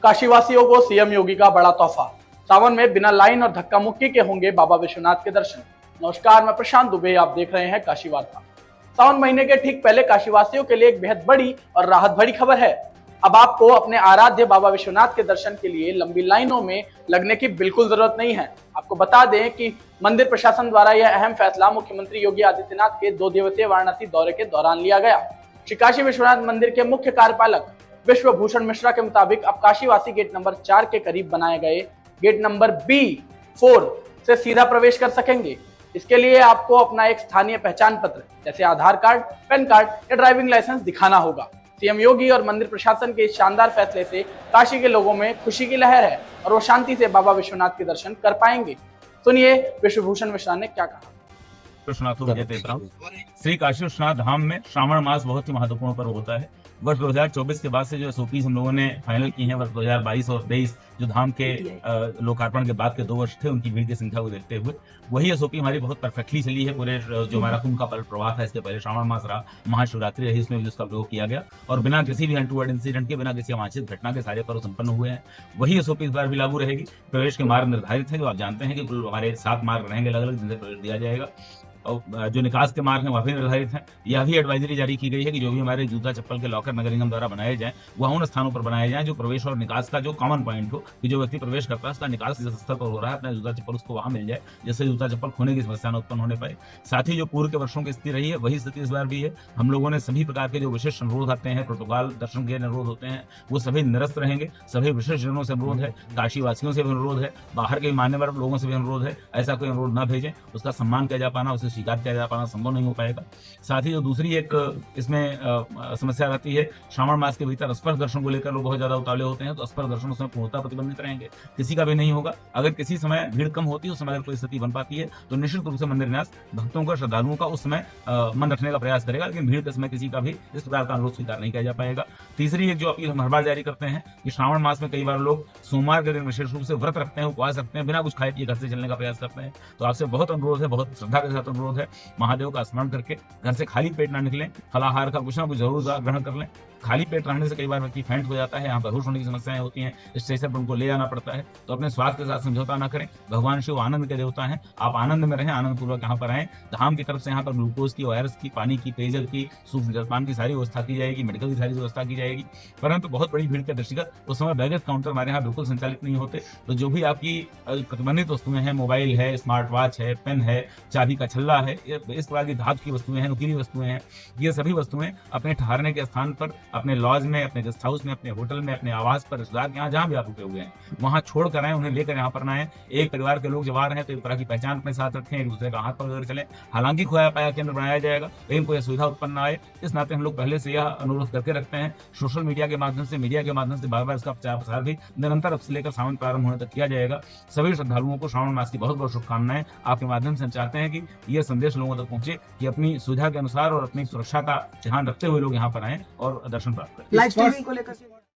काशीवासियों को सीएम योगी का बड़ा तोहफा। सावन में बिना लाइन और धक्का मुक्की के होंगे बाबा विश्वनाथ के दर्शन। नमस्कार, मैं प्रशांत दुबे, आप देख रहे हैं काशी वार्ता। सावन महीने के ठीक पहले काशीवासियों के लिए एक बेहद बड़ी और राहत भरी खबर है। अब आपको अपने आराध्य बाबा विश्वनाथ के दर्शन के लिए लंबी लाइनों में लगने की बिल्कुल जरूरत नहीं है। आपको बता दें कि मंदिर प्रशासन द्वारा यह अहम फैसला मुख्यमंत्री योगी आदित्यनाथ के 2 दिवसीय वाराणसी दौरे के दौरान लिया गया। श्री काशी विश्वनाथ मंदिर के मुख्य कार्यपालक विश्वभूषण मिश्रा के मुताबिक अब काशीवासी गेट नंबर 4 के करीब बनाए गए गेट नंबर B4 से सीधा प्रवेश कर सकेंगे। इसके लिए आपको अपना एक स्थानीय पहचान पत्र जैसे आधार कार्ड, पैन कार्ड या ड्राइविंग लाइसेंस दिखाना होगा। सीएम योगी और मंदिर प्रशासन के इस शानदार फैसले से काशी के लोगों में खुशी की लहर है और वो शांति से बाबा विश्वनाथ के दर्शन कर पाएंगे। सुनिए विश्वभूषण मिश्रा ने क्या कहा। श्री काशी विश्वनाथ धाम में श्रावण मास बहुत ही महत्वपूर्ण पर्व होता है। वर्ष 2024 के बाद से जो एसओपीज हम लोगों ने फाइनल की हैं, वर्ष 2022 और 23 जो धाम के लोकार्पण के बाद के 2 वर्ष थे, उनकी भीड़ की संख्या को देखते हुए वही एसओपी हमारी बहुत परफेक्टली चली है। पूरे जो हमारा कुंभ का प्रवाह था, इसके पहले श्रावण मास रहा, महाशिवरात्रि रही, उसमें भी उसका प्रयोग किया गया और बिना किसी भी अनटूवर्ड इंसिडेंट के, बिना किसी अवांछित घटना के सारे पर्व संपन्न हुए हैं। वही एसओपी इस बार भी लागू रहेगी। प्रवेश के मार्ग निर्धारित है, जो आप जानते हैं कि कुल हमारे 7 मार्ग रहेंगे अलग अलग, जिनसे प्रवेश दिया जाएगा। और जो निकास के मार्ग हैं वह भी निर्धारित हैं। यह भी एडवाइजरी जारी की गई है कि जो भी हमारे जूता चप्पल के लॉकर नगर निगम द्वारा बनाए जाएं, वह उन स्थानों पर बनाए जाएं जो प्रवेश और निकास का जो कॉमन पॉइंट हो, कि जो व्यक्ति प्रवेश करता है उसका निकास जिस स्तर पर हो रहा है, अपना जूता चप्पल उसको वहां मिल जाए, जिससे जूता चप्पल खोने की समस्या न उत्पन्न होने पाए। साथ ही जो पूर्व के वर्षों की स्थिति रही है वही स्थिति इस बार भी है। हम लोगों ने सभी प्रकार के जो विशेष अनुरोध आते हैं, प्रोटोकॉल दर्शन के अनुरोध होते हैं, वो सभी निरस्त रहेंगे। सभी विशेष जनों से अनुरोध है, काशी वासियों से भी अनुरोध है, बाहर के मान्यवर लोगों से भी अनुरोध है, ऐसा कोई अनुरोध न भेजें। उसका सम्मान किया जा पाना, उसे स्वीकार किया जा पाना संभव नहीं हो पाएगा। साथ ही जो दूसरी एक इसमें समस्या रहती है, श्रावण मास के भीतर स्पर्श दर्शन को लेकर लोग बहुत ज्यादा उतावले होते हैं, तो स्पर्श दर्शन उसमें पूर्णतः प्रतिबंधित रहेंगे, किसी का भी नहीं होगा। अगर किसी समय भीड़ कम होती है, उस समय अगर कोई स्थिति बन पाती है तो निश्चित रूप से मंदिर न्यास भक्तों का, श्रद्धालुओं का उस समय मन रखने का प्रयास करेगा, लेकिन भीड़ के समय किसी का भी इस प्रकार का अनुरोध स्वीकार नहीं किया जा पाएगा। तीसरी एक जो अपील हम हर बार जारी करते हैं कि श्रावण मास में कई बार लोग सोमवार के दिन विशेष रूप से व्रत रखते हैं, उपवास रखते हैं, बिना कुछ खाए पिए घर से चलने का प्रयास करते हैं। तो आपसे बहुत अनुरोध है, बहुत श्रद्धा के साथ अनुरोध है, महादेव का स्मरण करके घर से खाली पेट ना निकलें, फलाहार का कुछ ना कुछ जरूर ग्रहण कर लें। खाली पेट रहने से कई बार व्यक्ति फेंट हो जाता है, यहाँ बेहोश होने की समस्याएं होती हैं, स्टेशन पर उनको ले जाना पड़ता है। तो अपने स्वास्थ्य के साथ समझौता ना करें। भगवान शिव आनंद के देवता हैं, आप आनंद में रहें, आनंद पूर्वक यहाँ पर आएं। धाम की तरफ से यहाँ पर ग्लूकोज की, ORS की, पानी की, पेयजल की, सूक्ष्म जलपान की सारी व्यवस्था की जाएगी, मेडिकल की सारी व्यवस्था की जाएगी। परंतु बहुत बड़ी भीड़ के दृष्टिगत उस समय बैगेज काउंटर हमारे यहाँ बिल्कुल संचालित नहीं होते। तो जो भी आपकी प्रतिबंधित वस्तुएं हैं, मोबाइल है, स्मार्ट वॉच है, पेन है, चाबी का छल्ला है, इस प्रकार की धातु की वस्तुएं हैं, नुकीली वस्तुएं हैं, ये सभी वस्तुएं अपने ठहरने के स्थान पर, अपने लॉज में, अपने गेस्ट हाउस में, अपने होटल में, अपने आवास पर, रिश्तेदार के यहाँ जहाँ भी आप रुके हुए हैं वहां छोड़ कर आए, उन्हें लेकर यहाँ पर ना आए। एक परिवार के लोग जब आ रहे हैं तो एक तरह की पहचान अपने साथ रखें, एक दूसरे का हाथ पकड़ चलें। हालांकि खोया पाया केंद्र बनाया जाएगा, लेकिन कोई असुविधा उत्पन्न ना आए, इस नाते हम लोग पहले से यह अनुरोध करके रखते हैं। सोशल मीडिया के माध्यम से, मीडिया के माध्यम से बार बार इसका प्रचार प्रसार भी निरंतर अब से लेकर सावन प्रारंभ होने तक किया जाएगा। सभी श्रद्धालुओं को श्रावण मास की बहुत बहुत शुभकामनाएं। आपके माध्यम से हम चाहते हैं कि यह संदेश लोगों तक पहुंचे कि अपनी सुविधा के अनुसार और अपनी सुरक्षा का ध्यान रखते हुए लोग यहाँ पर आए और दर्शन प्राप्त करें।